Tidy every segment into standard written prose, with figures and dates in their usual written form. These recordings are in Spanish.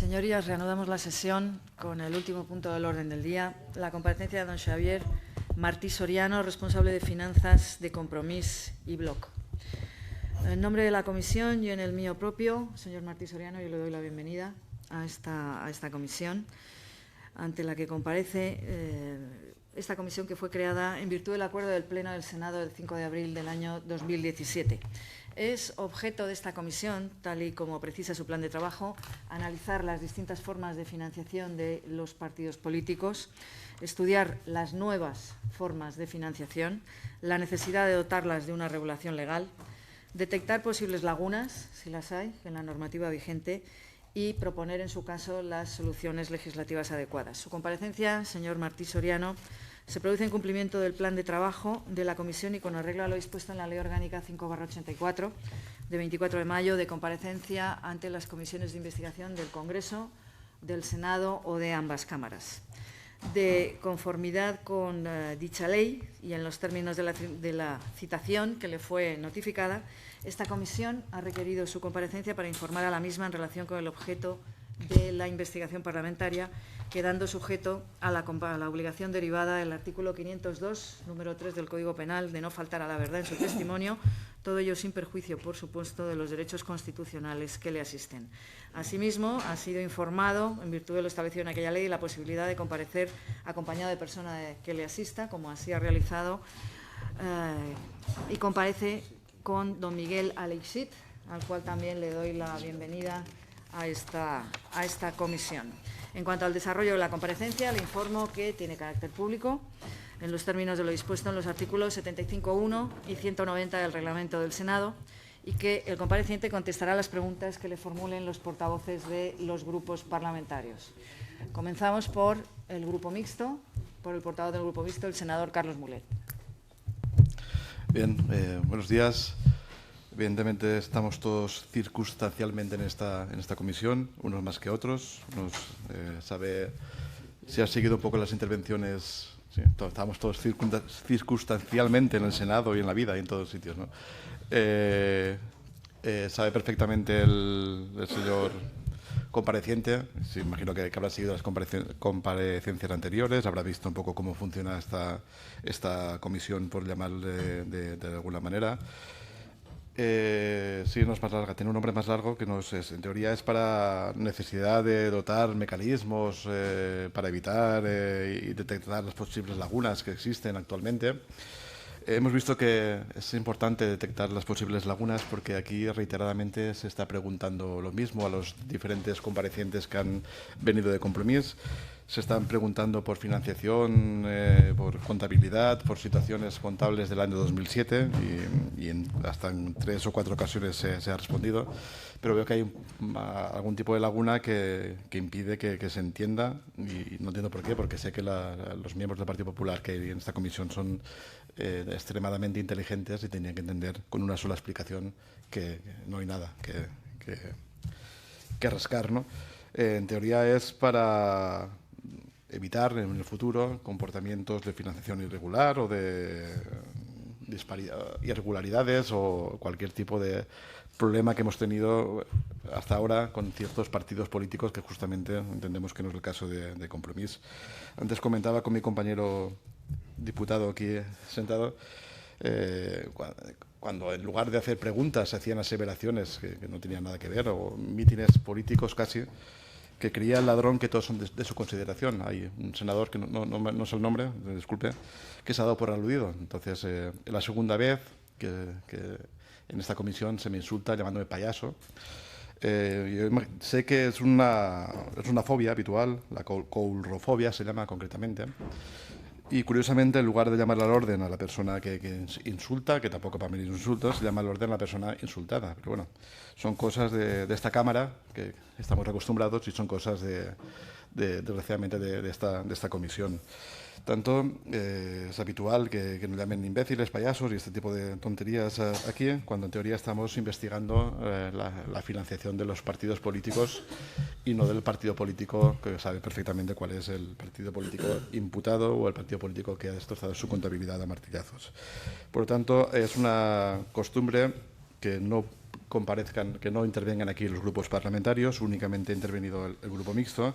Señorías, reanudamos la sesión con el último punto del orden del día, la comparecencia de don Xavier Martí Soriano, responsable de Finanzas de Compromís y Bloc. En nombre de la comisión y en el mío propio, señor Martí Soriano, yo le doy la bienvenida a esta comisión, ante la que comparece esta comisión que fue creada en virtud del acuerdo del Pleno del Senado del 5 de abril del año 2017. Es objeto de esta comisión, tal y como precisa su plan de trabajo, analizar las distintas formas de financiación de los partidos políticos, estudiar las nuevas formas de financiación, la necesidad de dotarlas de una regulación legal, detectar posibles lagunas, si las hay, en la normativa vigente y proponer, en su caso, las soluciones legislativas adecuadas. Su comparecencia, señor Martí Soriano, se produce en cumplimiento del plan de trabajo de la Comisión y con arreglo a lo dispuesto en la Ley Orgánica 5/84 de 24 de mayo de comparecencia ante las comisiones de investigación del Congreso, del Senado o de ambas cámaras. De conformidad con dicha ley y en los términos de la citación que le fue notificada, esta comisión ha requerido su comparecencia para informar a la misma en relación con el objeto de la investigación parlamentaria, quedando sujeto a la obligación derivada del artículo 502, número 3 del Código Penal, de no faltar a la verdad en su testimonio, todo ello sin perjuicio, por supuesto, de los derechos constitucionales que le asisten. Asimismo, ha sido informado, en virtud de lo establecido en aquella ley, la posibilidad de comparecer acompañado de persona que le asista, como así ha realizado, y comparece con don Miguel Aleixit, al cual también le doy la bienvenida a esta comisión. En cuanto al desarrollo de la comparecencia, le informo que tiene carácter público, en los términos de lo dispuesto en los artículos 75.1 y 190 del Reglamento del Senado, y que el compareciente contestará las preguntas que le formulen los portavoces de los grupos parlamentarios. Comenzamos por el Grupo Mixto, por el portavoz del Grupo Mixto, el senador Carlos Mulet. Bien, buenos días. Evidentemente estamos todos circunstancialmente en esta comisión, unos más que otros. Unos, sabe, si ha seguido un poco las intervenciones, sí, estamos todos circunstancialmente en el Senado y en la vida y en todos sitios, ¿no? Sabe perfectamente el señor compareciente, sí, imagino que habrá seguido las comparecencias anteriores, habrá visto un poco cómo funciona esta comisión, por llamarle de alguna manera. Sí, no es más larga, tiene un nombre más largo que no es, en teoría es para necesidad de dotar mecanismos para evitar y detectar las posibles lagunas que existen actualmente. Hemos visto que es importante detectar las posibles lagunas porque aquí reiteradamente se está preguntando lo mismo a los diferentes comparecientes que han venido de Compromís. Se están preguntando por financiación, por contabilidad, por situaciones contables del año 2007 y hasta en 3 o 4 ocasiones se ha respondido. Pero veo que hay algún tipo de laguna que impide que se entienda y no entiendo por qué, porque sé que los miembros del Partido Popular que hay en esta comisión son extremadamente inteligentes y tenían que entender con una sola explicación que no hay nada que rascar, ¿no? En teoría es para evitar en el futuro comportamientos de financiación irregular o de irregularidades o cualquier tipo de problema que hemos tenido hasta ahora con ciertos partidos políticos que justamente entendemos que no es el caso de Compromís. Antes comentaba con mi compañero diputado aquí sentado, cuando en lugar de hacer preguntas se hacían aseveraciones que no tenían nada que ver, o mítines políticos casi, que creía el ladrón que todos son de su consideración. Hay un senador, que no sé el nombre, disculpe, que se ha dado por aludido. Entonces, es la segunda vez que en esta comisión se me insulta llamándome payaso. Yo sé que es una fobia habitual, la coulrofobia se llama concretamente. Y curiosamente, en lugar de llamar al orden a la persona que insulta, que tampoco para mí es un insulto, se llama al orden a la persona insultada. Pero bueno, son cosas de esta Cámara que estamos acostumbrados y son cosas desgraciadamente de esta comisión. Tanto es habitual que nos llamen imbéciles, payasos y este tipo de tonterías aquí, cuando en teoría estamos investigando la financiación de los partidos políticos y no del partido político que sabe perfectamente cuál es el partido político imputado o el partido político que ha destrozado su contabilidad a martillazos. Por lo tanto, es una costumbre que no comparezcan, que no intervengan aquí los grupos parlamentarios, únicamente ha intervenido el grupo mixto,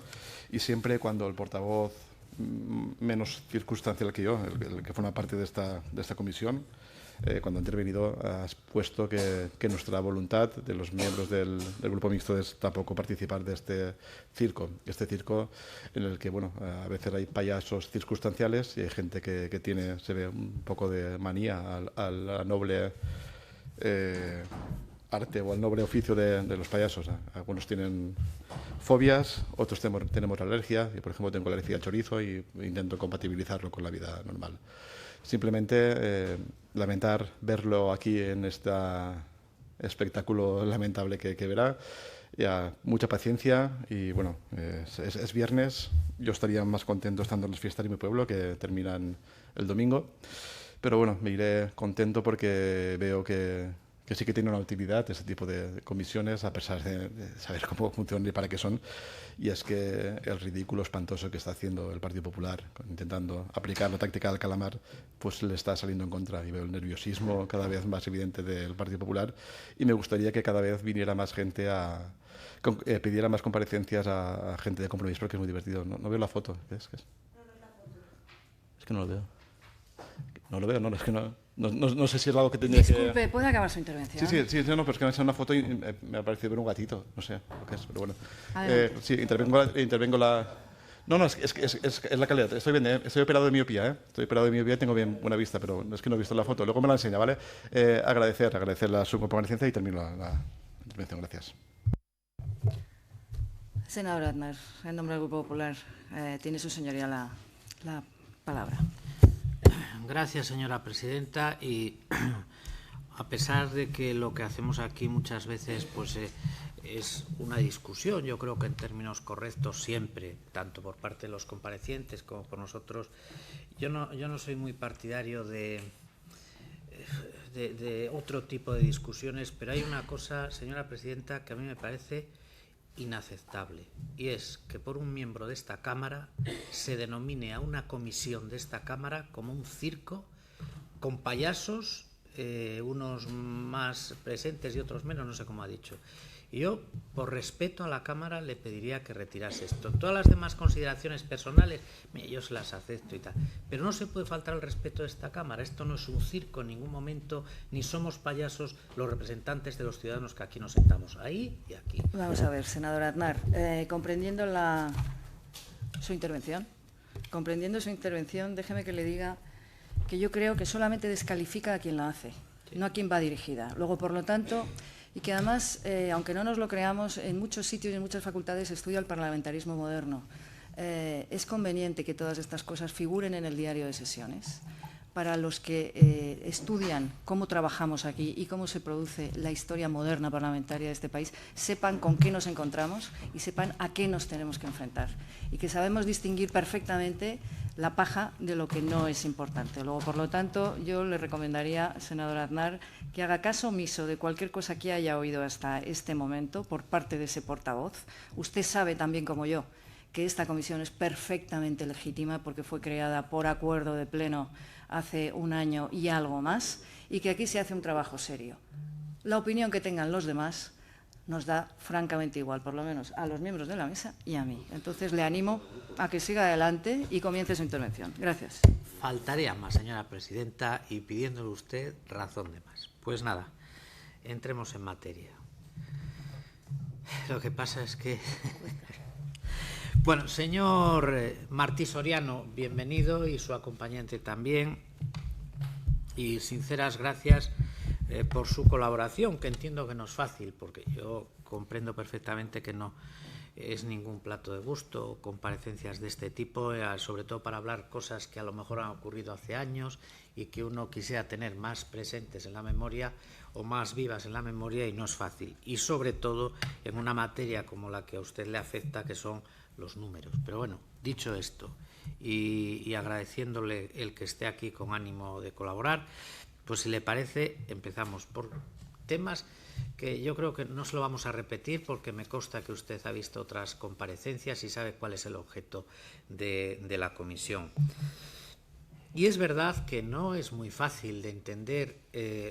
y siempre cuando el portavoz menos circunstancial que yo, el que forma parte de esta comisión, cuando ha intervenido, ha expuesto que nuestra voluntad de los miembros del grupo mixto es tampoco participar de este circo en el que, bueno, a veces hay payasos circunstanciales y hay gente que se ve un poco de manía al noble arte o al noble oficio de los payasos. Algunos tienen fobias, otros tenemos alergia. Yo, por ejemplo, tengo alergia al chorizo y intento compatibilizarlo con la vida normal. Simplemente lamentar verlo aquí en este espectáculo lamentable que verá. Ya, mucha paciencia y bueno, es viernes. Yo estaría más contento estando en las fiestas de mi pueblo que terminan el domingo. Pero bueno, me iré contento porque veo que sí que tiene una utilidad este tipo de comisiones, a pesar de saber cómo funcionan y para qué son. Y es que el ridículo espantoso que está haciendo el Partido Popular, intentando aplicar la táctica del calamar, pues le está saliendo en contra. Y veo el nerviosismo cada vez más evidente del Partido Popular. Y me gustaría que cada vez viniera más gente pidiera más comparecencias a gente de Compromís, porque es muy divertido. No veo la foto. ¿Qué es? Es que no lo veo. No lo veo, no, es que no sé si es algo que tendría que... Disculpe, ¿puede acabar su intervención? Sí, no, pero es que me ha hecho una foto y me ha parecido ver un gatito, no sé lo que es, pero bueno. Sí, intervengo la... No, es la calidad. Estoy bien, estoy operado de miopía, Estoy operado de miopía y tengo bien buena vista, pero es que no he visto la foto. Luego me la enseña, ¿vale? Agradecer su comparecencia y termino la intervención. Gracias. Senador Aznar, en nombre del Grupo Popular, tiene su señoría la palabra. Gracias, señora presidenta. Y a pesar de que lo que hacemos aquí muchas veces pues, es una discusión, yo creo que en términos correctos siempre, tanto por parte de los comparecientes como por nosotros, yo no soy muy partidario de otro tipo de discusiones, pero hay una cosa, señora presidenta, que a mí me parece inaceptable, y es que por un miembro de esta Cámara se denomine a una comisión de esta Cámara como un circo con payasos, unos más presentes y otros menos, no sé cómo ha dicho. Y yo, por respeto a la Cámara, le pediría que retirase esto. Todas las demás consideraciones personales, yo se las acepto y tal. Pero no se puede faltar el respeto de esta Cámara. Esto no es un circo en ningún momento, ni somos payasos los representantes de los ciudadanos que aquí nos sentamos, ahí y aquí. Vamos a ver, senador Aznar, comprendiendo su intervención, déjeme que le diga que yo creo que solamente descalifica a quien la hace, no a quien va dirigida. Luego, por lo tanto... Y que además, aunque no nos lo creamos, en muchos sitios y en muchas facultades se estudia el parlamentarismo moderno. Es conveniente que todas estas cosas figuren en el diario de sesiones para los que estudian cómo trabajamos aquí y cómo se produce la historia moderna parlamentaria de este país, sepan con qué nos encontramos y sepan a qué nos tenemos que enfrentar. Y que sabemos distinguir perfectamente la paja de lo que no es importante. Luego, por lo tanto, yo le recomendaría, senador Aznar, que haga caso omiso de cualquier cosa que haya oído hasta este momento por parte de ese portavoz. Usted sabe también como yo que esta comisión es perfectamente legítima porque fue creada por acuerdo de pleno hace un año y algo más, y que aquí se hace un trabajo serio. La opinión que tengan los demás nos da francamente igual, por lo menos a los miembros de la mesa y a mí. Entonces le animo a que siga adelante y comience su intervención. Gracias. Faltaría más, señora presidenta, y pidiéndole usted razón de más. Pues nada, entremos en materia. Lo que pasa es que... Bueno, señor Martí Soriano, bienvenido, y su acompañante también. Y sinceras gracias por su colaboración, que entiendo que no es fácil, porque yo comprendo perfectamente que no es ningún plato de gusto comparecencias de este tipo, sobre todo para hablar cosas que a lo mejor han ocurrido hace años y que uno quisiera tener más presentes en la memoria o más vivas en la memoria, y no es fácil. Y sobre todo en una materia como la que a usted le afecta, que son los números. Pero bueno, dicho esto, y agradeciéndole el que esté aquí con ánimo de colaborar, pues si le parece, empezamos por temas que yo creo que no se lo vamos a repetir, porque me consta que usted ha visto otras comparecencias y sabe cuál es el objeto de la comisión. Y es verdad que no es muy fácil de entender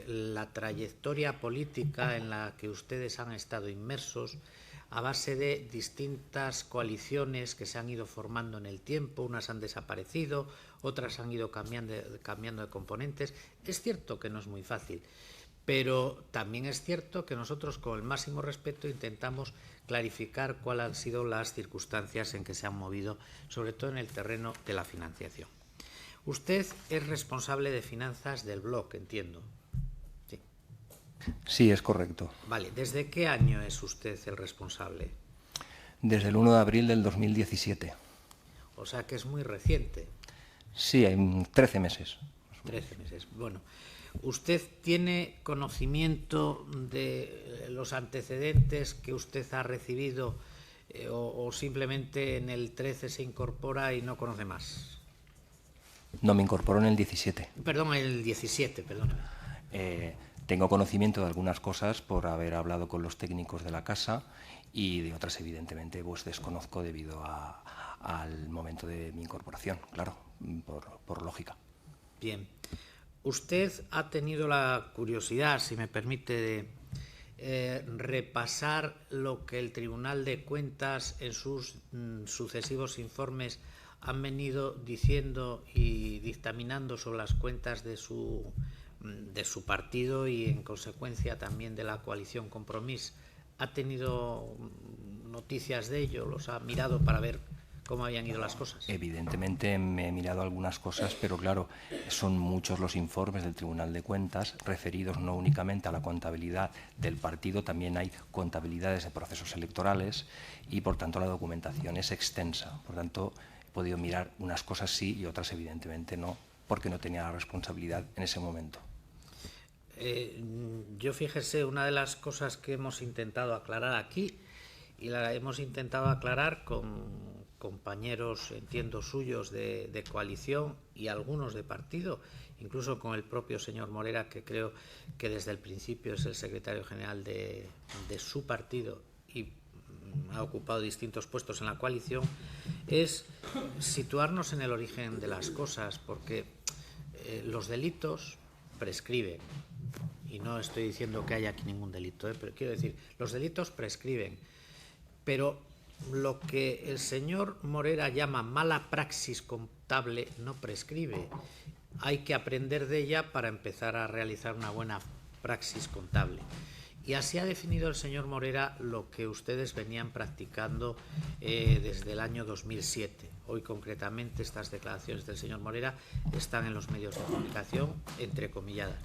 la trayectoria política en la que ustedes han estado inmersos a base de distintas coaliciones que se han ido formando en el tiempo, unas han desaparecido, otras han ido cambiando de componentes. Es cierto que no es muy fácil, pero también es cierto que nosotros con el máximo respeto intentamos clarificar cuáles han sido las circunstancias en que se han movido, sobre todo en el terreno de la financiación. Usted es responsable de finanzas del Bloc, entiendo. Sí. Sí, es correcto. Vale, ¿desde qué año es usted el responsable? Desde el 1 de abril del 2017. O sea que es muy reciente. Sí, hay 13 meses. 13 meses. Bueno, ¿usted tiene conocimiento de los antecedentes que usted ha recibido o simplemente en el 13 se incorpora y no conoce más? No, me incorporó en el 17. Perdón, el 17, perdóname. Tengo conocimiento de algunas cosas por haber hablado con los técnicos de la casa y de otras, evidentemente, pues desconozco debido al momento de mi incorporación, claro, por lógica. Bien. Usted ha tenido la curiosidad, si me permite, de repasar lo que el Tribunal de Cuentas en sus sucesivos informes han venido diciendo y dictaminando sobre las cuentas de su partido y, en consecuencia, también de la coalición Compromís. ¿Ha tenido noticias de ello? ¿Los ha mirado para ver cómo habían ido las cosas? Evidentemente me he mirado algunas cosas, pero claro, son muchos los informes del Tribunal de Cuentas referidos no únicamente a la contabilidad del partido, también hay contabilidades de procesos electorales y, por tanto, la documentación es extensa. Por tanto, he podido mirar unas cosas sí y otras evidentemente no, porque no tenía la responsabilidad en ese momento. Yo, fíjese, una de las cosas que hemos intentado aclarar aquí, y la hemos intentado aclarar con compañeros, entiendo, suyos de coalición y algunos de partido, incluso con el propio señor Morera, que creo que desde el principio es el secretario general de su partido y ha ocupado distintos puestos en la coalición, es situarnos en el origen de las cosas, porque los delitos prescriben. Y no estoy diciendo que haya aquí ningún delito, pero quiero decir, los delitos prescriben. Pero lo que el señor Morera llama mala praxis contable no prescribe. Hay que aprender de ella para empezar a realizar una buena praxis contable. Y así ha definido el señor Morera lo que ustedes venían practicando desde el año 2007. Hoy, concretamente, estas declaraciones del señor Morera están en los medios de comunicación, entrecomilladas.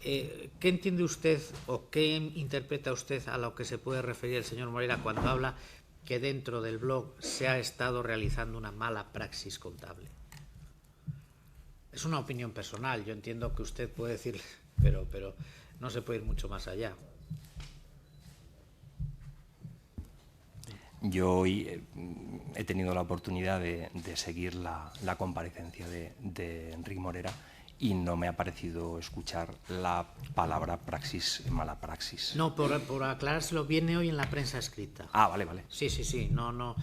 ¿Qué entiende usted o qué interpreta usted a lo que se puede referir el señor Morera cuando habla que dentro del blog se ha estado realizando una mala praxis contable? Es una opinión personal, yo entiendo que usted puede decir, pero no se puede ir mucho más allá. Yo hoy he tenido la oportunidad de seguir la comparecencia de Enrique Morera y no me ha parecido escuchar la palabra praxis, mala praxis. No, por aclarárselo, viene hoy en la prensa escrita. Ah, vale, vale. Sí, no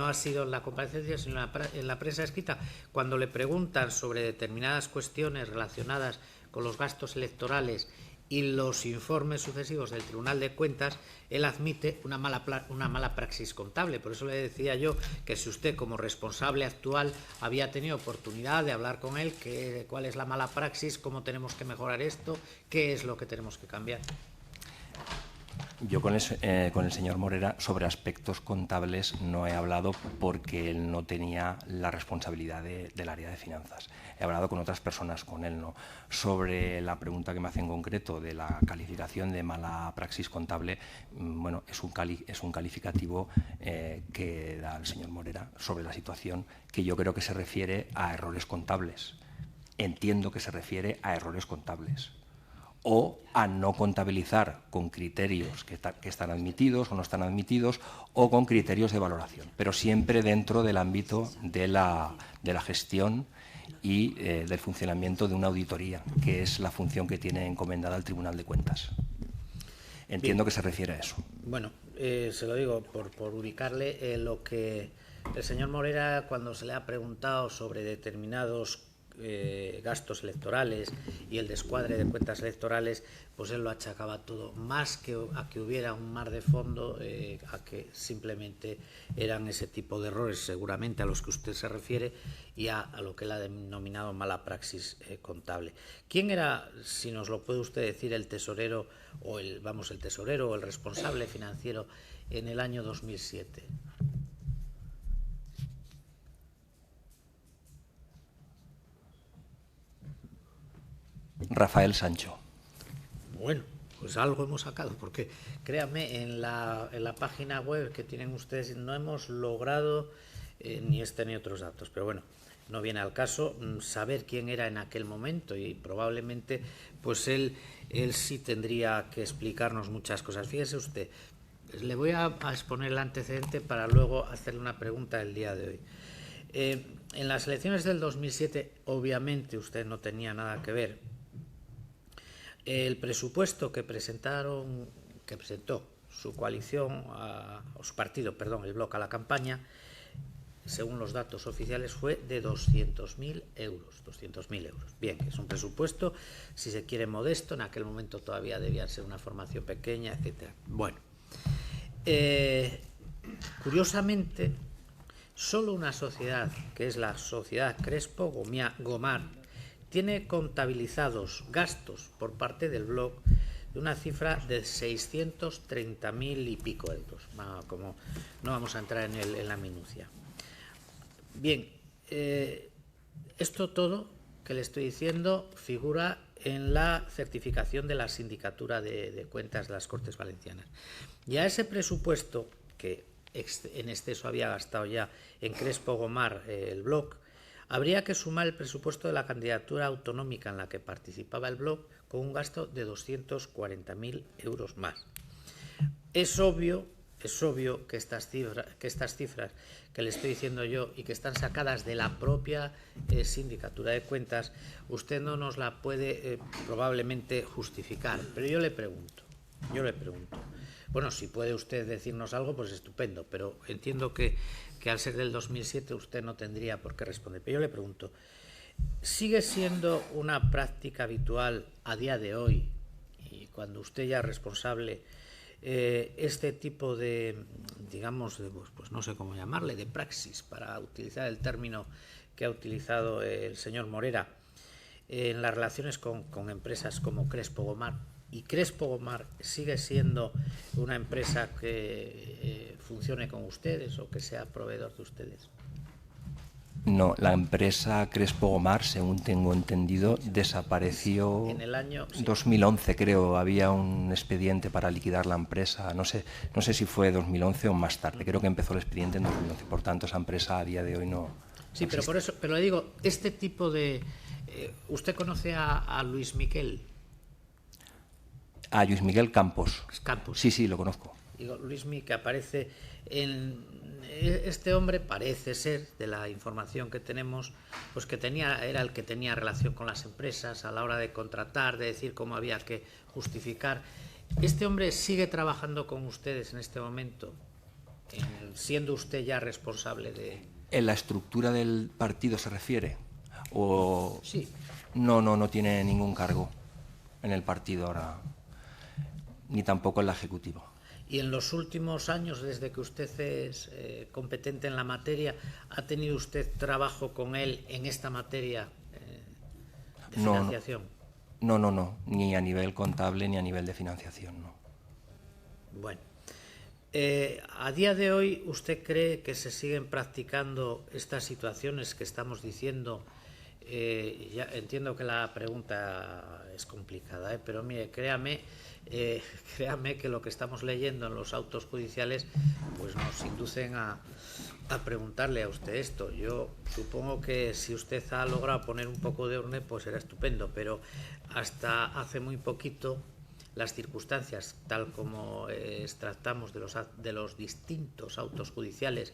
ha sido en la comparecencia, sino en la prensa escrita. Cuando le preguntan sobre determinadas cuestiones relacionadas con los gastos electorales y los informes sucesivos del Tribunal de Cuentas, él admite una mala praxis contable. Por eso le decía yo que si usted, como responsable actual, había tenido oportunidad de hablar con él, cuál es la mala praxis, cómo tenemos que mejorar esto, qué es lo que tenemos que cambiar. Yo con el señor Morera sobre aspectos contables no he hablado porque él no tenía la responsabilidad del área de finanzas. He hablado con otras personas, con él no. Sobre la pregunta que me hace en concreto de la calificación de mala praxis contable, bueno, es un calificativo que da el señor Morera sobre la situación que yo creo que se refiere a errores contables. Entiendo que se refiere a errores contables. O a no contabilizar con criterios que están admitidos o no están admitidos, o con criterios de valoración, pero siempre dentro del ámbito de la gestión y del funcionamiento de una auditoría, que es la función que tiene encomendada el Tribunal de Cuentas. Entiendo que se refiere a eso. Bueno, se lo digo por ubicarle lo que el señor Morera, cuando se le ha preguntado sobre determinados gastos electorales y el descuadre de cuentas electorales, pues él lo achacaba todo, más que a que hubiera un mar de fondo, a que simplemente eran ese tipo de errores, seguramente a los que usted se refiere, y a lo que él ha denominado mala praxis contable. ¿Quién era, si nos lo puede usted decir, el tesorero o el responsable financiero en el año 2007? Rafael Sancho. Bueno, pues algo hemos sacado, porque créanme, en la página web que tienen ustedes no hemos logrado ni este ni otros datos, pero bueno, no viene al caso saber quién era en aquel momento, y probablemente pues él sí tendría que explicarnos muchas cosas. Fíjese usted, le voy a exponer el antecedente para luego hacerle una pregunta el día de hoy. En las elecciones del 2007, obviamente usted no tenía nada que ver. El presupuesto que presentó su coalición, su partido, el Bloc, a la campaña, según los datos oficiales, fue de 200.000 euros. 200.000 euros. Bien, es un presupuesto, si se quiere, modesto. En aquel momento todavía debía ser una formación pequeña, etcétera. Bueno, curiosamente, solo una sociedad, que es la sociedad Crespo Gomar, tiene contabilizados gastos por parte del Bloc de una cifra de 630.000 y pico euros. Como no vamos a entrar en la minucia. Bien, esto todo que le estoy diciendo figura en la certificación de la Sindicatura de Cuentas de las Cortes Valencianas. Y a ese presupuesto, que en exceso había gastado ya en Crespo Gomar el Bloc, habría que sumar el presupuesto de la candidatura autonómica en la que participaba el Bloc, con un gasto de 240.000 euros más. Es obvio que estas cifras que le estoy diciendo yo y que están sacadas de la propia Sindicatura de Cuentas, usted no nos la puede probablemente justificar. Pero yo le pregunto, bueno, si puede usted decirnos algo, pues estupendo, pero entiendo que al ser del 2007 usted no tendría por qué responder. Pero yo le pregunto, ¿sigue siendo una práctica habitual a día de hoy, y cuando usted ya es responsable, este tipo de, digamos, pues no sé cómo llamarle, de praxis, para utilizar el término que ha utilizado el señor Morera, en las relaciones con empresas como Crespo Gomar? ¿Y Crespo Gomar sigue siendo una empresa que funcione con ustedes o que sea proveedor de ustedes? No, la empresa Crespo Gomar, según tengo entendido, desapareció en el año 2011, creo. Había un expediente para liquidar la empresa. No sé si fue 2011 o más tarde. Creo que empezó el expediente en 2011. Por tanto, esa empresa a día de hoy no. Sí, pero por eso, pero le digo, este tipo de... ¿Usted conoce a Luis Miquel? A Luis Miguel Campos. Campos. Sí, lo conozco. Digo, Luis Miquel, que aparece en... Este hombre parece ser, de la información que tenemos, pues que era el que tenía relación con las empresas a la hora de contratar, de decir cómo había que justificar. ¿Este hombre sigue trabajando con ustedes en este momento, siendo usted ya responsable de...? ¿En la estructura del partido se refiere? ¿O... Sí. No tiene ningún cargo en el partido ahora, ni tampoco en la ejecutiva. Y en los últimos años, desde que usted es competente en la materia, ¿ha tenido usted trabajo con él en esta materia de financiación? No, ni a nivel contable ni a nivel de financiación, no. Bueno, a día de hoy, ¿usted cree que se siguen practicando estas situaciones que estamos diciendo? Ya entiendo que la pregunta es complicada, pero mire, créame que lo que estamos leyendo en los autos judiciales pues nos inducen a preguntarle a usted esto. Yo supongo que si usted ha logrado poner un poco de orden, pues será estupendo, pero hasta hace muy poquito las circunstancias, tal como tratamos de los distintos autos judiciales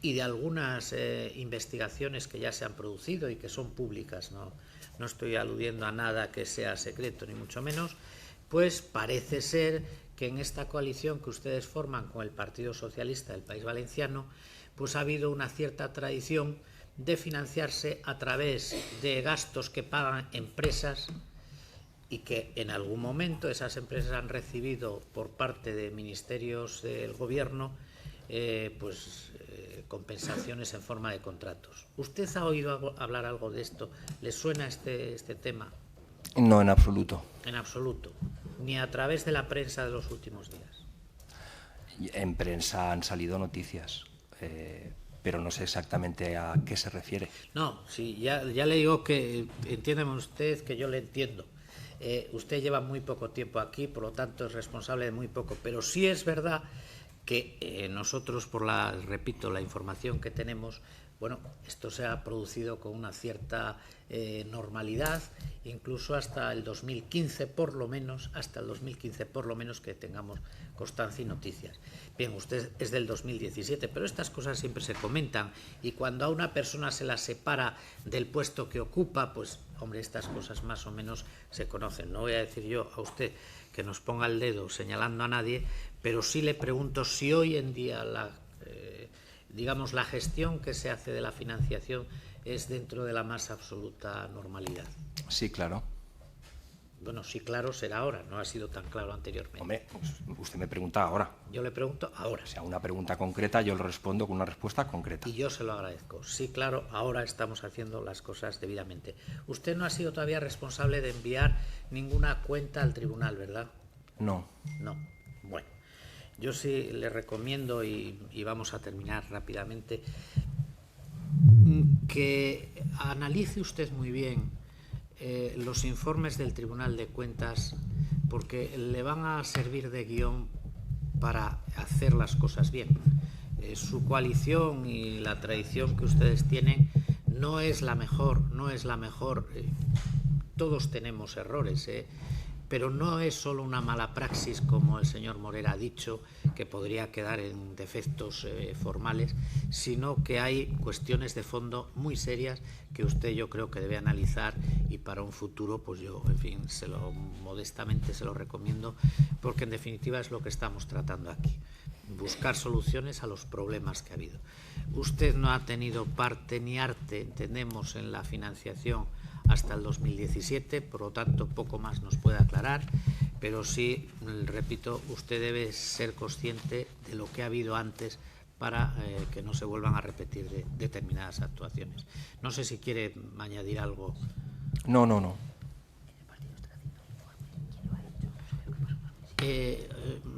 y de algunas investigaciones que ya se han producido y que son públicas, no estoy aludiendo a nada que sea secreto, ni mucho menos, pues parece ser que en esta coalición que ustedes forman con el Partido Socialista del País Valenciano, pues ha habido una cierta tradición de financiarse a través de gastos que pagan empresas y que en algún momento esas empresas han recibido por parte de ministerios del gobierno compensaciones en forma de contratos. ¿Usted ha oído hablar algo de esto? ¿Le suena este tema? No, en absoluto. En absoluto. Ni a través de la prensa de los últimos días. En prensa han salido noticias, pero no sé exactamente a qué se refiere. No, sí, ya le digo que entiéndeme usted que yo le entiendo. Usted lleva muy poco tiempo aquí, por lo tanto es responsable de muy poco, pero sí es verdad que nosotros, repito, la información que tenemos, bueno, esto se ha producido con una cierta normalidad, incluso hasta el 2015 por lo menos, que tengamos constancia y noticias. Bien, usted es del 2017, pero estas cosas siempre se comentan y cuando a una persona se la separa del puesto que ocupa, pues, hombre, estas cosas más o menos se conocen. No voy a decir yo a usted que nos ponga el dedo señalando a nadie, pero sí le pregunto si hoy en día la gestión que se hace de la financiación es dentro de la más absoluta normalidad. Sí, claro. Bueno, sí, claro, será ahora, no ha sido tan claro anteriormente. Hombre, usted me pregunta ahora. Yo le pregunto ahora. O sea, una pregunta concreta, yo le respondo con una respuesta concreta. Y yo se lo agradezco. Sí, claro, ahora estamos haciendo las cosas debidamente. Usted no ha sido todavía responsable de enviar ninguna cuenta al tribunal, ¿verdad? No. No. Bueno, yo sí le recomiendo, y vamos a terminar rápidamente, que analice usted muy bien los informes del Tribunal de Cuentas, porque le van a servir de guión para hacer las cosas bien. Su coalición y la tradición que ustedes tienen no es la mejor, todos tenemos errores, pero no es solo una mala praxis, como el señor Morera ha dicho, que podría quedar en defectos formales, sino que hay cuestiones de fondo muy serias que usted, yo creo, que debe analizar, y para un futuro, pues yo, en fin, modestamente se lo recomiendo, porque en definitiva es lo que estamos tratando aquí, buscar soluciones a los problemas que ha habido. Usted no ha tenido parte ni arte, entendemos, en la financiación hasta el 2017, por lo tanto poco más nos puede aclarar, pero sí, repito, usted debe ser consciente de lo que ha habido antes para que no se vuelvan a repetir determinadas actuaciones. No sé si quiere añadir algo. No.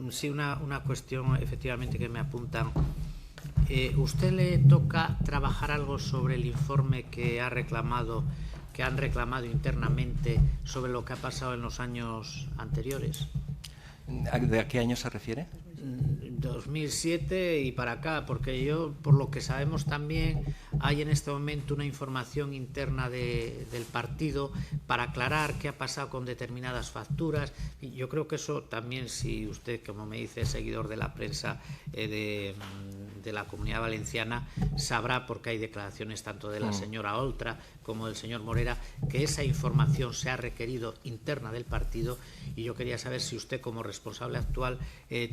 Sí, una cuestión efectivamente que me apuntan. ¿Usted le toca trabajar algo sobre el informe que han reclamado internamente sobre lo que ha pasado en los años anteriores? ¿De a qué año se refiere? 2007 y para acá, porque por lo que sabemos también, hay en este momento una información interna del partido para aclarar qué ha pasado con determinadas facturas. Y yo creo que eso también, si usted, como me dice, es seguidor de la prensa de la Comunidad Valenciana, sabrá, porque hay declaraciones tanto de la señora Oltra como del señor Morera, que esa información se ha requerido interna del partido, y yo quería saber si usted, como responsable actual,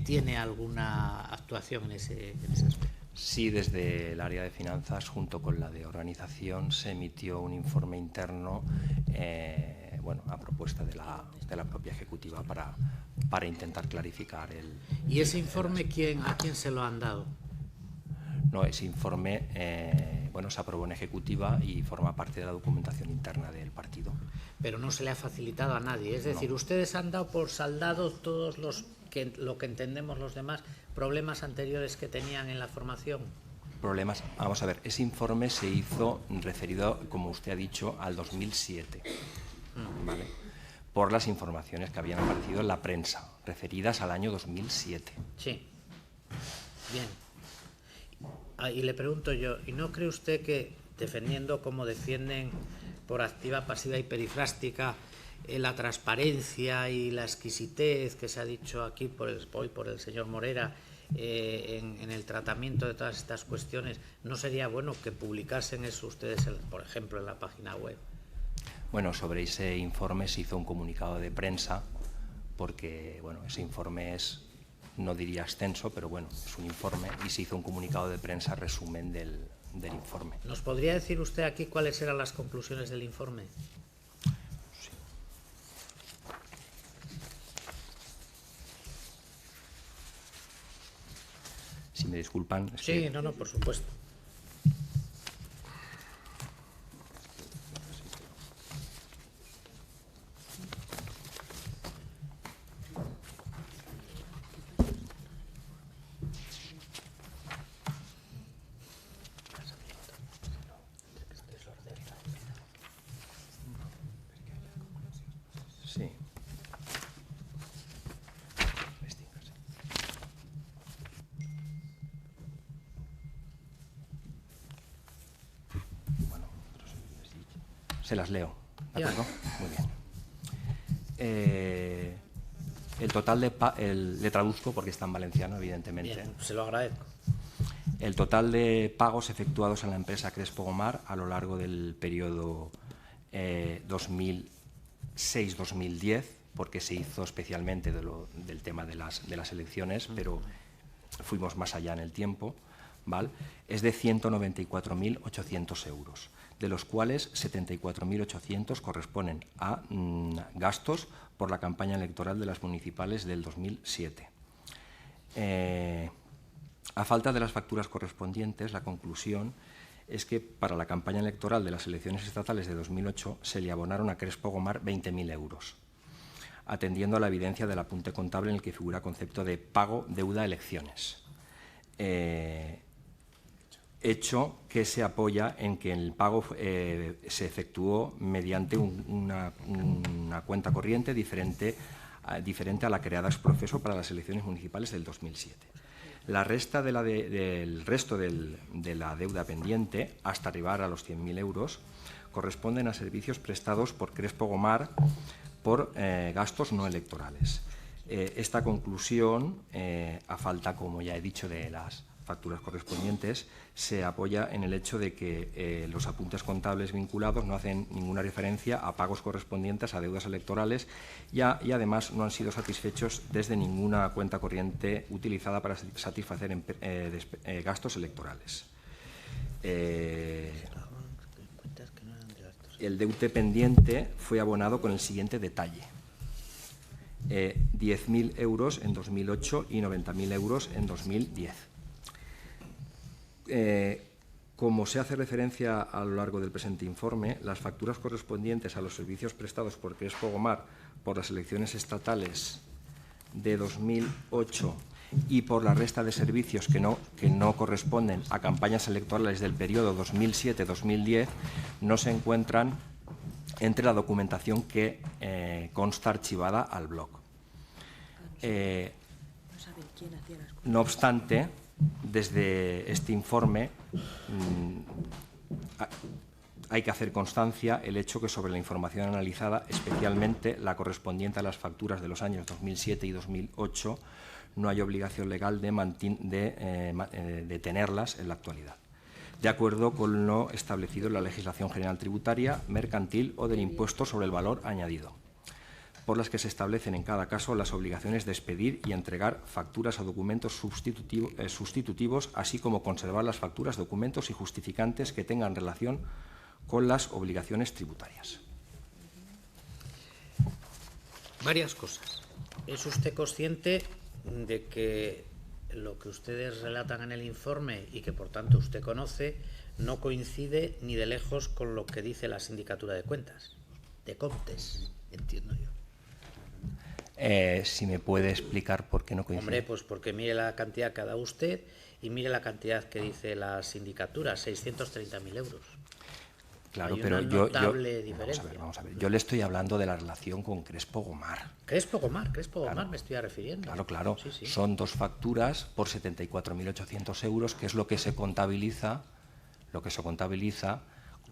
tiene alguna actuación en ese aspecto. Sí, desde el área de finanzas, junto con la de organización, se emitió un informe interno a propuesta de la propia ejecutiva para intentar clarificar el... ¿Y ese informe a quién se lo han dado? No, ese informe se aprobó en ejecutiva y forma parte de la documentación interna del partido. Pero no se le ha facilitado a nadie. Es decir, ustedes han dado por saldados todos lo que entendemos los demás, problemas anteriores que tenían en la formación. Problemas, vamos a ver, ese informe se hizo referido, como usted ha dicho, al 2007, ¿vale? Por las informaciones que habían aparecido en la prensa, referidas al año 2007. Sí. Bien. Y le pregunto yo, ¿y no cree usted que, defendiendo como defienden por activa, pasiva y perifrástica la transparencia y la exquisitez que se ha dicho aquí hoy por el señor Morera en el tratamiento de todas estas cuestiones, no sería bueno que publicasen eso ustedes, por ejemplo, en la página web? Bueno, sobre ese informe se hizo un comunicado de prensa, porque ese informe no diría extenso, pero es un informe, y se hizo un comunicado de prensa resumen del del informe. ¿Nos podría decir usted aquí cuáles eran las conclusiones del informe? Si me disculpan. Es Sí, que no, por supuesto. Sí. Bueno, se las leo, ¿de acuerdo? Muy bien. El total le traduzco porque está en valenciano, evidentemente. Bien, se lo agradezco. El total de pagos efectuados en la empresa Crespo Gomar a lo largo del periodo 2006-2010, porque se hizo especialmente del tema de las elecciones, pero fuimos más allá en el tiempo, ¿vale? Es de 194.800 euros, de los cuales 74.800 corresponden a gastos por la campaña electoral de las municipales del 2007. A falta de las facturas correspondientes, la conclusión es que para la campaña electoral de las elecciones estatales de 2008 se le abonaron a Crespo Gomar 20.000 euros, atendiendo a la evidencia del apunte contable en el que figura concepto de pago deuda elecciones. Hecho que se apoya en que el pago se efectuó mediante una cuenta corriente diferente a la creada ex profeso para las elecciones municipales del 2007. La resta del resto de la deuda pendiente, hasta arribar a los 100.000 euros, corresponden a servicios prestados por Crespo Gomar por gastos no electorales. Esta conclusión, a falta, como ya he dicho, de las facturas correspondientes, se apoya en el hecho de que los apuntes contables vinculados no hacen ninguna referencia a pagos correspondientes a deudas electorales y además no han sido satisfechos desde ninguna cuenta corriente utilizada para satisfacer gastos electorales. El deute pendiente fue abonado con el siguiente detalle: 10.000 euros en 2008 y 90.000 euros en 2010. Como se hace referencia a lo largo del presente informe, las facturas correspondientes a los servicios prestados por Crespo Gomar por las elecciones estatales de 2008 y por la resta de servicios que no corresponden a campañas electorales del periodo 2007-2010 no se encuentran entre la documentación que consta archivada al blog. No obstante, desde este informe hay que hacer constancia el hecho que sobre la información analizada, especialmente la correspondiente a las facturas de los años 2007 y 2008, no hay obligación legal de tenerlas en la actualidad, de acuerdo con lo establecido en la legislación general tributaria, mercantil o del impuesto sobre el valor añadido, por las que se establecen en cada caso las obligaciones de expedir y entregar facturas o documentos sustitutivos, así como conservar las facturas, documentos y justificantes que tengan relación con las obligaciones tributarias. Varias cosas. ¿Es usted consciente de que lo que ustedes relatan en el informe y que por tanto usted conoce no coincide ni de lejos con lo que dice la Sindicatura de Cuentas? De Comptes, entiendo yo. Si me puede explicar por qué no coincide. Hombre, pues porque mire la cantidad que ha dado usted y mire la cantidad que dice la sindicatura, 630.000 euros. Claro, hay pero una yo notable diferencia. Vamos a ver. Yo le estoy hablando de la relación con Crespo Gomar. Crespo Gomar me estoy refiriendo. Claro. Sí. Son dos facturas por 74.800 euros, que es lo que se contabiliza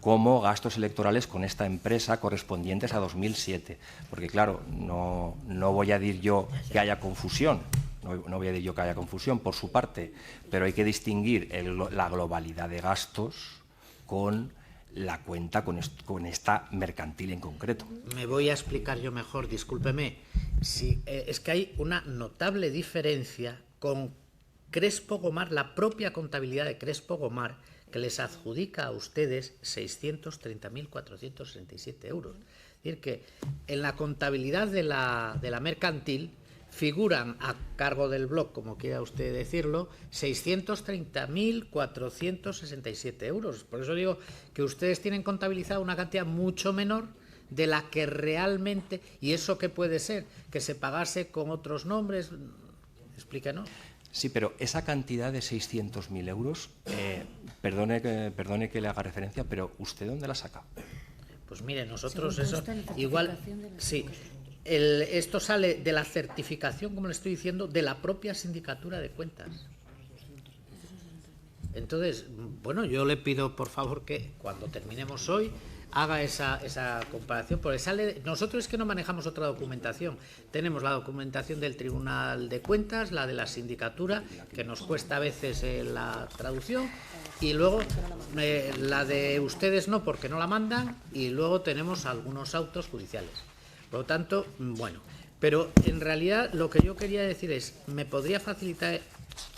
como gastos electorales con esta empresa correspondientes a 2007. Porque, claro, no voy a decir yo que haya confusión, no voy a decir yo que haya confusión por su parte, pero hay que distinguir la globalidad de gastos con la cuenta, con esta mercantil en concreto. Me voy a explicar yo mejor, discúlpeme. Es que hay una notable diferencia con Crespo Gomar, la propia contabilidad de Crespo Gomar, que les adjudica a ustedes 630.467 euros. Es decir, que en la contabilidad de la mercantil figuran a cargo del blog, como quiera usted decirlo, 630.467 euros. Por eso digo que ustedes tienen contabilizada una cantidad mucho menor de la que realmente... ¿Y eso qué puede ser? ¿Que se pagase con otros nombres? Explíquenos. Sí, pero esa cantidad de 600.000 euros, perdone que le haga referencia, pero ¿usted dónde la saca? Pues mire, nosotros eso... Igual, sí, esto sale de la certificación, como le estoy diciendo, de la propia Sindicatura de Cuentas. Entonces, bueno, yo le pido, por favor, que cuando terminemos hoy haga esa comparación, porque sale... Nosotros es que no manejamos otra documentación. Tenemos la documentación del Tribunal de Cuentas, la de la Sindicatura, que nos cuesta a veces la traducción, y luego la de ustedes no, porque no la mandan, y luego tenemos algunos autos judiciales. Por lo tanto, bueno, pero en realidad lo que yo quería decir es, ¿me podría facilitar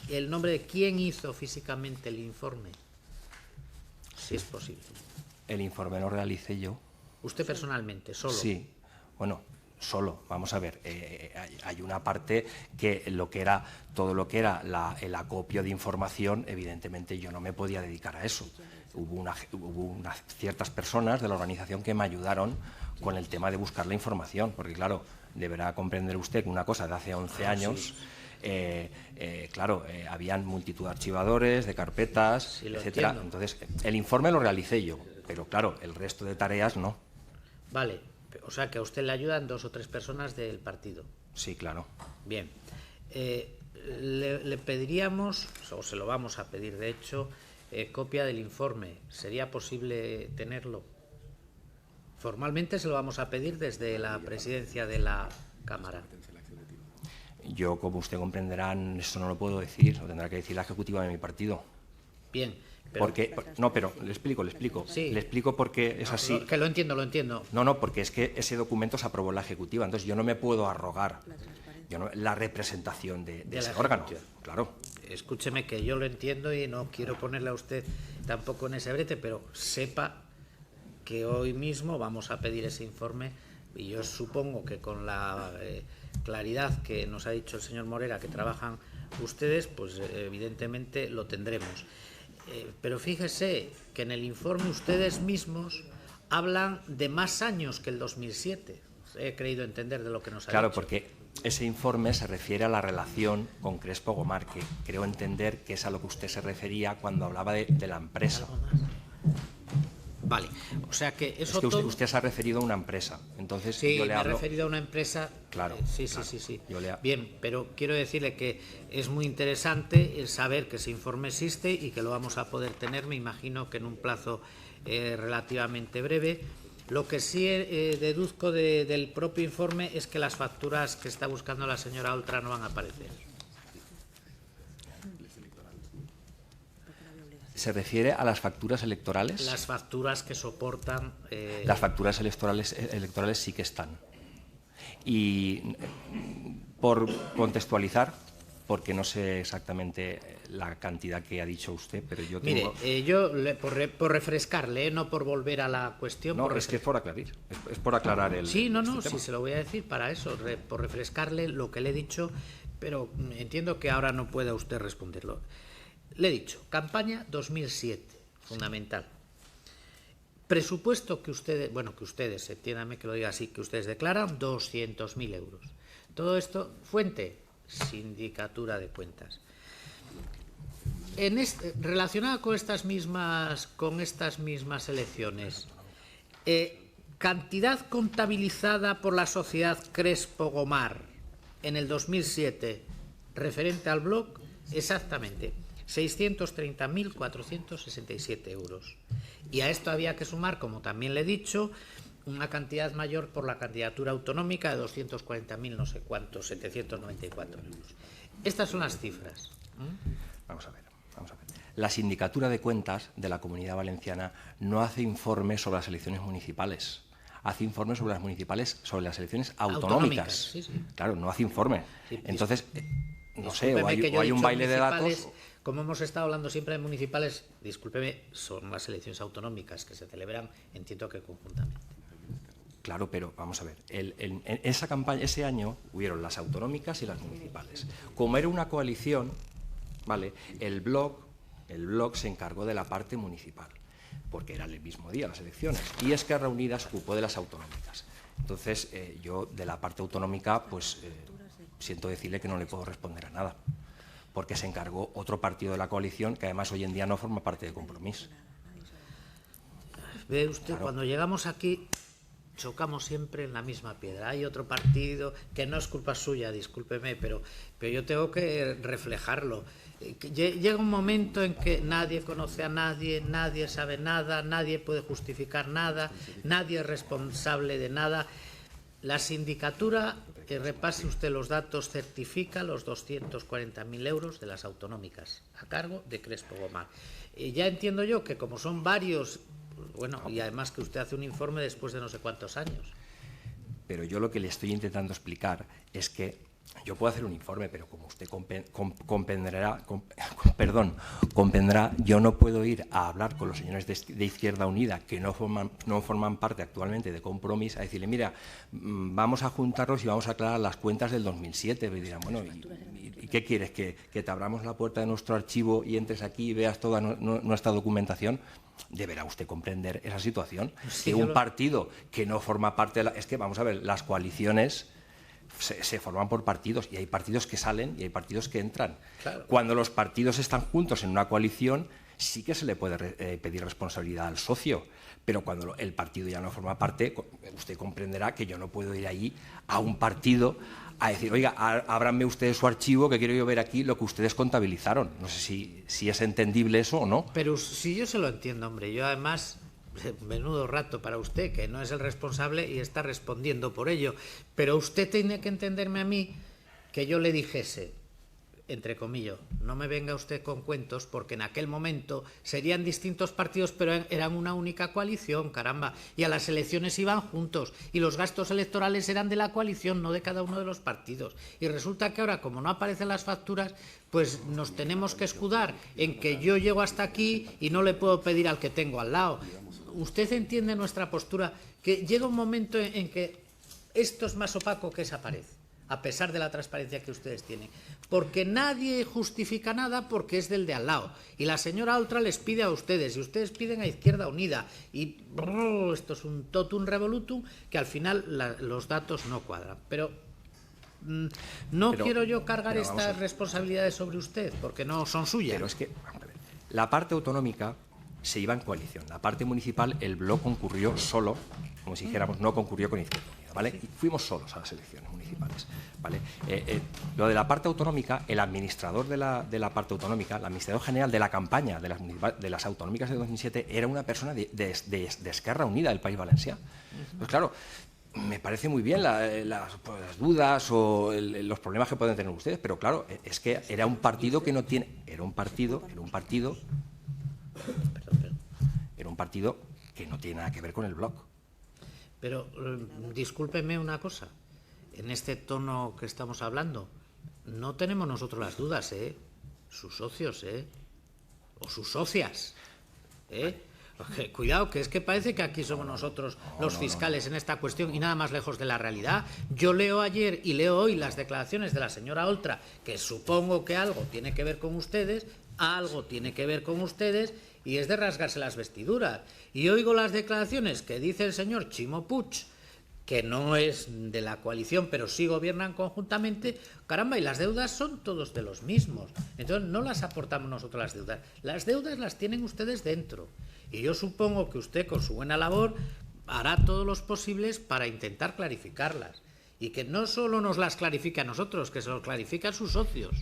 el nombre de quién hizo físicamente el informe? Si es posible. El informe lo realicé yo. ¿Usted personalmente, solo? Sí, bueno, solo. Vamos a ver, hay una parte que todo lo que era el acopio de información, evidentemente yo no me podía dedicar a eso. Hubo unas ciertas personas de la organización que me ayudaron con el tema de buscar la información, porque claro, deberá comprender usted que una cosa de hace 11 años... claro, habían multitud de archivadores, de carpetas, Sí, etcétera. entiendo. Entonces, el informe lo realicé yo, pero claro, el resto de tareas no. Vale, o sea que a usted le ayudan 2 o 3 personas del partido. Sí, claro. Bien, le pediríamos, o se lo vamos a pedir de hecho, copia del informe. ¿Sería posible tenerlo? Formalmente se lo vamos a pedir desde la presidencia de la Cámara. Yo, como usted comprenderá, esto no lo puedo decir, lo tendrá que decir la ejecutiva de mi partido. Bien, pero... Pero le explico. Sí. Le explico por qué es así. Que lo entiendo. No, porque es que ese documento se aprobó en la ejecutiva, entonces yo no me puedo arrogar la representación de ese órgano. Claro. Escúcheme, que yo lo entiendo y no quiero ponerle a usted tampoco en ese brete, pero sepa que hoy mismo vamos a pedir ese informe y yo supongo que con la claridad que nos ha dicho el señor Morera que trabajan ustedes, pues evidentemente lo tendremos. Pero fíjese que en el informe ustedes mismos hablan de más años que el 2007. He creído entender de lo que nos ha dicho. Claro, porque ese informe se refiere a la relación con Crespo Gomar, que creo entender que es a lo que usted se refería cuando hablaba de la empresa. ¿Algo más? Vale, o sea que eso es que todo... usted se ha referido a una empresa, entonces Sí, yo le hablo... me he referido a una empresa... Claro. Sí. Yo le... Bien, pero quiero decirle que es muy interesante el saber que ese informe existe y que lo vamos a poder tener, me imagino que en un plazo relativamente breve. Lo que sí deduzco del propio informe es que las facturas que está buscando la señora Oltra no van a aparecer. ¿Se refiere a las facturas electorales? Las facturas que soportan... Las facturas electorales sí que están. Y por contextualizar, porque no sé exactamente la cantidad que ha dicho usted, pero yo tengo... Mire, yo, por refrescarle, no por volver a la cuestión... No, es que es por aclarar. Es por aclarar el... Sí, no, este sí, tema. se lo voy a decir para eso, por refrescarle lo que le he dicho, pero entiendo que ahora no pueda usted responderlo. Le he dicho, campaña 2007, fundamental. Presupuesto que ustedes, entiéndame que lo diga así, que ustedes declaran 200.000 euros. Todo esto, fuente, Sindicatura de Cuentas. Relacionada con estas mismas elecciones, cantidad contabilizada por la sociedad Crespo Gomar en el 2007, referente al blog, exactamente 630.467 euros. Y a esto había que sumar, como también le he dicho, una cantidad mayor por la candidatura autonómica de 240.000 no sé cuántos, 794 euros. Estas son las cifras. Vamos a ver. La Sindicatura de Cuentas de la Comunidad Valenciana no hace informes sobre las elecciones municipales. Hace informes sobre las elecciones autonómicas. Sí. Claro, no hace informe. Sí, Entonces, no sé, o Discúlpeme que yo he hay un dicho baile de datos. municipales, como hemos estado hablando siempre de municipales, discúlpeme, son las elecciones autonómicas que se celebran, entiendo que conjuntamente. Claro, pero vamos a ver, en esa campaña, ese año hubieron las autonómicas y las municipales. Como era una coalición, ¿vale? El bloc se encargó de la parte municipal, porque era el mismo día las elecciones, y Esquerra Unida se ocupó de las autonómicas. Entonces, yo de la parte autonómica, pues siento decirle que no le puedo responder a nada, porque se encargó otro partido de la coalición que además hoy en día no forma parte de Compromís. Ve usted, Claro. Cuando llegamos aquí chocamos siempre en la misma piedra. Hay otro partido que no es culpa suya, discúlpeme, pero yo tengo que reflejarlo. Llega un momento en que nadie conoce a nadie, nadie sabe nada, nadie puede justificar nada, nadie es responsable de nada. La sindicatura, repase usted los datos, certifica los 240.000 euros de las autonómicas a cargo de Crespo Gomar. Ya entiendo yo que como son varios, bueno, y además que usted hace un informe después de no sé cuántos años. Pero yo lo que le estoy intentando explicar es que yo puedo hacer un informe, pero como usted comprenderá, yo no puedo ir a hablar con los señores de Izquierda Unida que no forman parte actualmente de Compromís a decirle, mira, vamos a juntarnos y vamos a aclarar las cuentas del 2007. Me dirán, bueno, ¿y qué quieres? ¿Que te abramos la puerta de nuestro archivo y entres aquí y veas toda nuestra documentación? Deberá usted comprender esa situación. Sí, que un partido que no forma parte de la... Es que, vamos a ver, las coaliciones se forman por partidos y hay partidos que salen y hay partidos que entran. Claro. Cuando los partidos están juntos en una coalición, sí que se le puede pedir responsabilidad al socio, pero cuando el partido ya no forma parte, usted comprenderá que yo no puedo ir ahí a un partido a decir, oiga, ábranme ustedes su archivo que quiero yo ver aquí lo que ustedes contabilizaron. No sé si es entendible eso o no. Pero si yo se lo entiendo, hombre, yo además, menudo rato para usted, que no es el responsable y está respondiendo por ello, pero usted tiene que entenderme a mí que yo le dijese, entre comillas, no me venga usted con cuentos, porque en aquel momento serían distintos partidos, pero eran una única coalición, caramba, y a las elecciones iban juntos, y los gastos electorales eran de la coalición, no de cada uno de los partidos. Y resulta que ahora, como no aparecen las facturas, pues nos tenemos que escudar en que yo llego hasta aquí y no le puedo pedir al que tengo al lado. Usted entiende nuestra postura, que llega un momento en que esto es más opaco que esa pared, a pesar de la transparencia que ustedes tienen, porque nadie justifica nada porque es del de al lado, y la señora Oltra les pide a ustedes, y ustedes piden a Izquierda Unida, y esto es un totum revolutum que al final los datos no cuadran. Pero no quiero yo cargar estas responsabilidades sobre usted, porque no son suyas. Pero es que, vamos a ver, la parte autonómica se iba en coalición, la parte municipal, el bloc concurrió solo, como si dijéramos, no concurrió con Izquierda Unida, ¿vale? Y fuimos solos a las elecciones municipales, ¿vale? Lo de la parte autonómica, el administrador de la parte autonómica, el administrador general de la campaña de las autonómicas de 2007 era una persona de Esquerra Unida del País Valencià. Pues claro, me parece muy bien las dudas o los problemas que pueden tener ustedes, pero claro, es que era un partido que no tiene... Era un partido que no tiene nada que ver con el bloc. Pero discúlpeme una cosa, en este tono que estamos hablando, no tenemos nosotros las dudas, sus socios, o sus socias, Cuidado, que es que parece que aquí somos nosotros los fiscales en esta cuestión y nada más lejos de la realidad. Yo leo ayer y leo hoy las declaraciones de la señora Oltra, que supongo que algo tiene que ver con ustedes, y es de rasgarse las vestiduras. Y oigo las declaraciones que dice el señor Chimo Puig, que no es de la coalición, pero sí gobiernan conjuntamente, caramba, y las deudas son todos de los mismos. Entonces no las aportamos nosotros las deudas las tienen ustedes dentro. Y yo supongo que usted, con su buena labor, hará todos los posibles para intentar clarificarlas. Y que no solo nos las clarifique a nosotros, que se lo clarifican sus socios.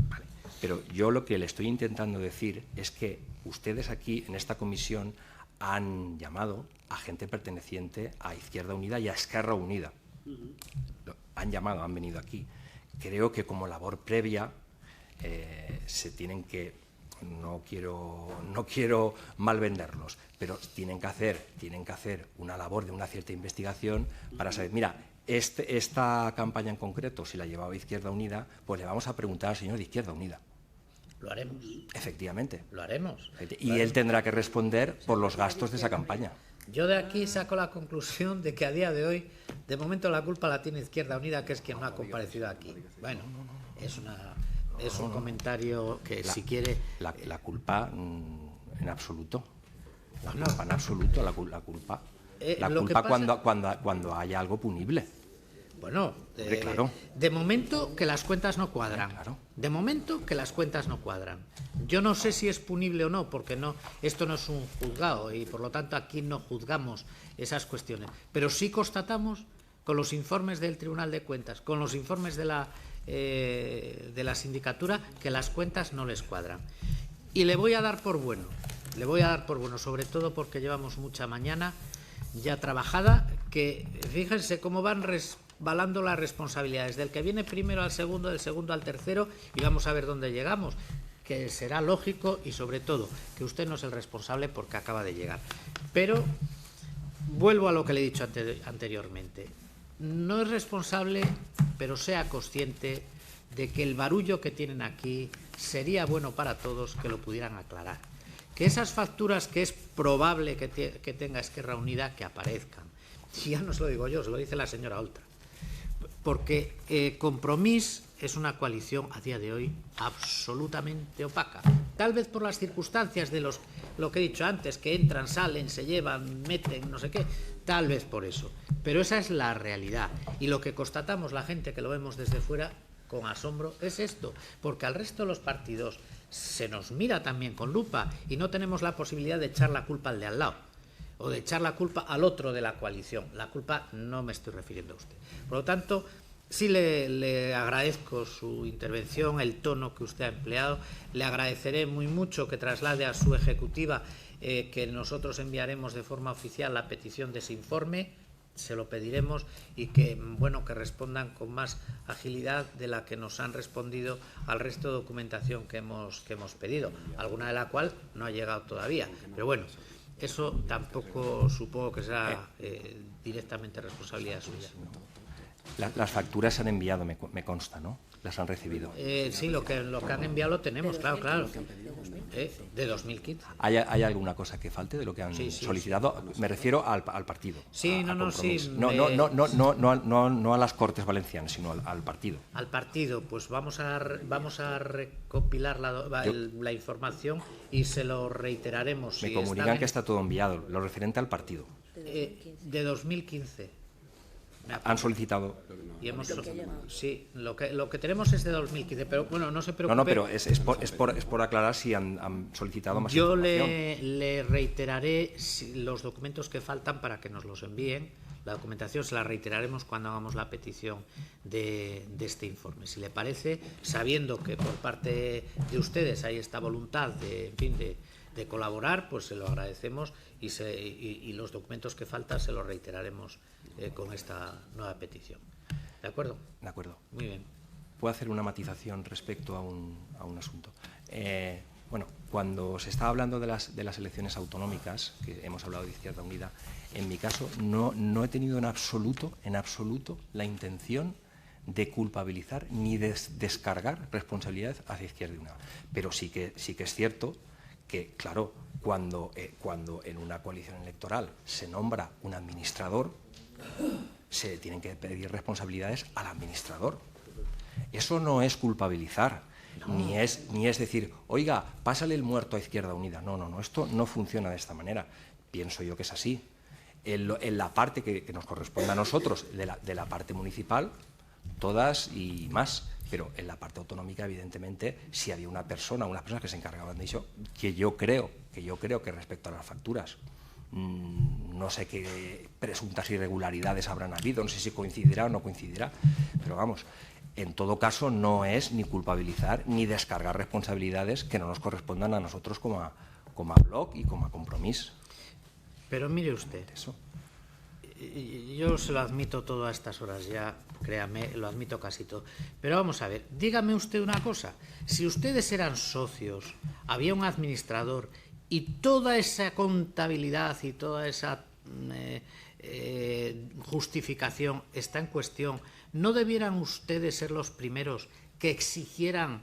Vale. Pero yo lo que le estoy intentando decir es que ustedes aquí, en esta comisión, han llamado a gente perteneciente a Izquierda Unida y a Esquerra Unida. Han llamado, han venido aquí. Creo que como labor previa se tienen que... No quiero mal venderlos, pero tienen que hacer una labor de una cierta investigación para saber, mira, esta campaña en concreto, si la llevaba Izquierda Unida, pues le vamos a preguntar al señor de Izquierda Unida. Lo haremos. Efectivamente. Lo haremos. Y él tendrá que responder por los gastos de esa campaña. Yo de aquí saco la conclusión de que a día de hoy, de momento la culpa la tiene Izquierda Unida, que es quien no ha comparecido aquí. Bueno, es un comentario que si quiere... La culpa en absoluto. La culpa en absoluto, la culpa. La culpa cuando haya algo punible. Bueno, claro. De momento que las cuentas no cuadran. Claro. De momento que las cuentas no cuadran. Yo no sé si es punible o no, porque esto no es un juzgado y por lo tanto aquí no juzgamos esas cuestiones. Pero sí constatamos con los informes del Tribunal de Cuentas, con los informes de la sindicatura, que las cuentas no les cuadran. Y le voy a dar por bueno, sobre todo porque llevamos mucha mañana ya trabajada, que fíjense cómo van resbalando las responsabilidades, del que viene primero al segundo, del segundo al tercero, y vamos a ver dónde llegamos, que será lógico, y sobre todo que usted no es el responsable porque acaba de llegar. Pero vuelvo a lo que le he dicho anteriormente. No es responsable, pero sea consciente de que el barullo que tienen aquí sería bueno para todos que lo pudieran aclarar. Que esas facturas que es probable que tenga Esquerra Unida, que aparezcan. Si ya no se lo digo yo, se lo dice la señora Oltra. Porque Compromís es una coalición a día de hoy absolutamente opaca. Tal vez por las circunstancias de lo que he dicho antes, que entran, salen, se llevan, meten, no sé qué, tal vez por eso. Pero esa es la realidad. Y lo que constatamos la gente que lo vemos desde fuera con asombro es esto, porque al resto de los partidos se nos mira también con lupa y no tenemos la posibilidad de echar la culpa al de al lado o de echar la culpa al otro de la coalición. La culpa no me estoy refiriendo a usted. Por lo tanto, sí le agradezco su intervención, el tono que usted ha empleado. Le agradeceré muy mucho que traslade a su ejecutiva que nosotros enviaremos de forma oficial la petición de ese informe. Se lo pediremos y que respondan con más agilidad de la que nos han respondido al resto de documentación que hemos pedido, alguna de la cual no ha llegado todavía. Pero bueno, eso tampoco supongo que será directamente responsabilidad suya. Las facturas se han enviado, me consta, ¿no? Las han recibido. Sí, lo que han enviado lo tenemos, claro. De 2015. ¿Hay alguna cosa que falte de lo que han solicitado? Me refiero al partido. Sí, sí. No a las Cortes Valencianas, sino al partido. Al partido, pues vamos a recopilar la información y se lo reiteraremos. Me comunican que está todo enviado, lo referente al partido. De 2015. Han solicitado. Y sí, lo que tenemos es de 2015, pero bueno, no se preocupe. No, pero es por aclarar si han solicitado más información. Yo le reiteraré los documentos que faltan para que nos los envíen. La documentación se la reiteraremos cuando hagamos la petición de este informe. Si le parece, sabiendo que por parte de ustedes hay esta voluntad de colaborar, pues se lo agradecemos y los documentos que faltan se los reiteraremos con esta nueva petición. ¿De acuerdo? De acuerdo. Muy bien. ¿Puedo hacer una matización respecto a un asunto? Cuando se estaba hablando de las elecciones autonómicas, que hemos hablado de Izquierda Unida, en mi caso no he tenido en absoluto la intención de culpabilizar ni de descargar responsabilidades hacia Izquierda Unida. Pero sí que es cierto que, claro, cuando en una coalición electoral se nombra un administrador, se tienen que pedir responsabilidades al administrador. Eso no es culpabilizar, ni es decir, oiga, pásale el muerto a Izquierda Unida. No, esto no funciona de esta manera. Pienso yo que es así. En la parte que nos corresponde a nosotros, de la parte municipal, todas y más, pero en la parte autonómica, evidentemente, si había unas personas que se encargaban de eso, que yo creo que respecto a las facturas, no sé qué presuntas irregularidades habrán habido, no sé si coincidirá o no coincidirá, pero vamos, en todo caso no es ni culpabilizar ni descargar responsabilidades que no nos correspondan a nosotros como a Bloc y como a Compromís. Pero mire usted, eso. Yo se lo admito todo a estas horas ya, créame, lo admito casi todo. Pero vamos a ver, dígame usted una cosa, si ustedes eran socios, había un administrador y toda esa contabilidad y toda esa justificación está en cuestión, ¿no debieran ustedes ser los primeros que exigieran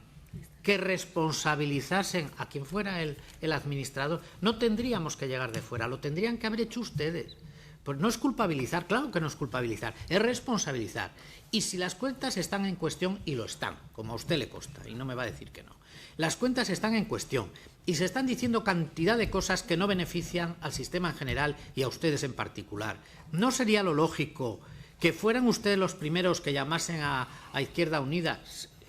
que responsabilizasen a quien fuera el administrador? No tendríamos que llegar de fuera, lo tendrían que haber hecho ustedes. Pues no es culpabilizar, claro que no es culpabilizar, es responsabilizar. Y si las cuentas están en cuestión, y lo están, como a usted le consta, y no me va a decir que no, las cuentas están en cuestión y se están diciendo cantidad de cosas que no benefician al sistema en general y a ustedes en particular. ¿No sería lo lógico que fueran ustedes los primeros que llamasen a Izquierda Unida,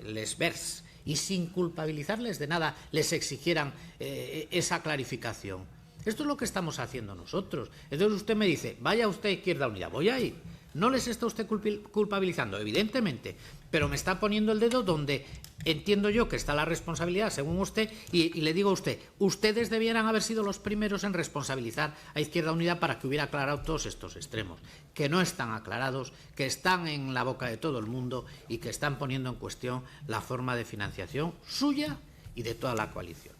les vers, y sin culpabilizarles de nada les exigieran esa clarificación? Esto es lo que estamos haciendo nosotros. Entonces usted me dice, vaya usted a Izquierda Unida, voy a ir. No les está usted culpabilizando, evidentemente, pero me está poniendo el dedo donde entiendo yo que está la responsabilidad, según usted, y le digo a usted, ustedes debieran haber sido los primeros en responsabilizar a Izquierda Unida para que hubiera aclarado todos estos extremos, que no están aclarados, que están en la boca de todo el mundo y que están poniendo en cuestión la forma de financiación suya y de toda la coalición.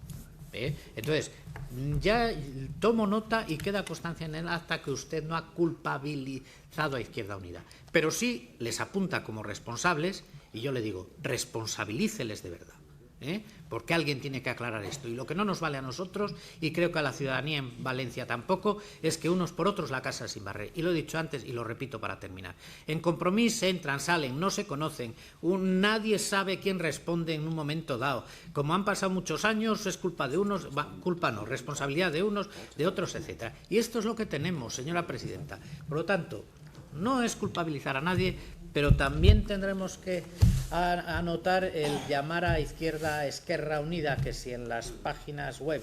Entonces, ya tomo nota y queda constancia en el acta que usted no ha culpabilizado a Izquierda Unida, pero sí les apunta como responsables y yo le digo, responsabilíceles de verdad, porque alguien tiene que aclarar esto. Y lo que no nos vale a nosotros, y creo que a la ciudadanía en Valencia tampoco, es que unos por otros la casa sin barrer. Y lo he dicho antes y lo repito para terminar. En Compromís entran, salen, no se conocen, nadie sabe quién responde en un momento dado. Como han pasado muchos años, es culpa de unos, culpa no, responsabilidad de unos, de otros, etcétera. Y esto es lo que tenemos, señora presidenta. Por lo tanto, no es culpabilizar a nadie, pero también tendremos que anotar el llamar a Esquerra Unida, que si en las páginas web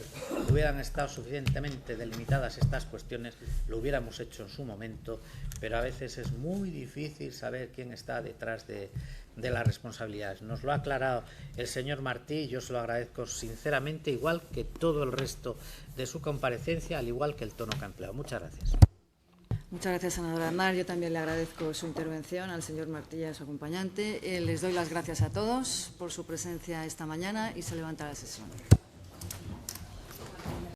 hubieran estado suficientemente delimitadas estas cuestiones, lo hubiéramos hecho en su momento, pero a veces es muy difícil saber quién está detrás de las responsabilidades. Nos lo ha aclarado el señor Martí y yo se lo agradezco sinceramente, igual que todo el resto de su comparecencia, al igual que el tono que ha empleado. Muchas gracias. Muchas gracias, senadora Aznar. Yo también le agradezco su intervención al señor Martí y a su acompañante. Les doy las gracias a todos por su presencia esta mañana y se levanta la sesión.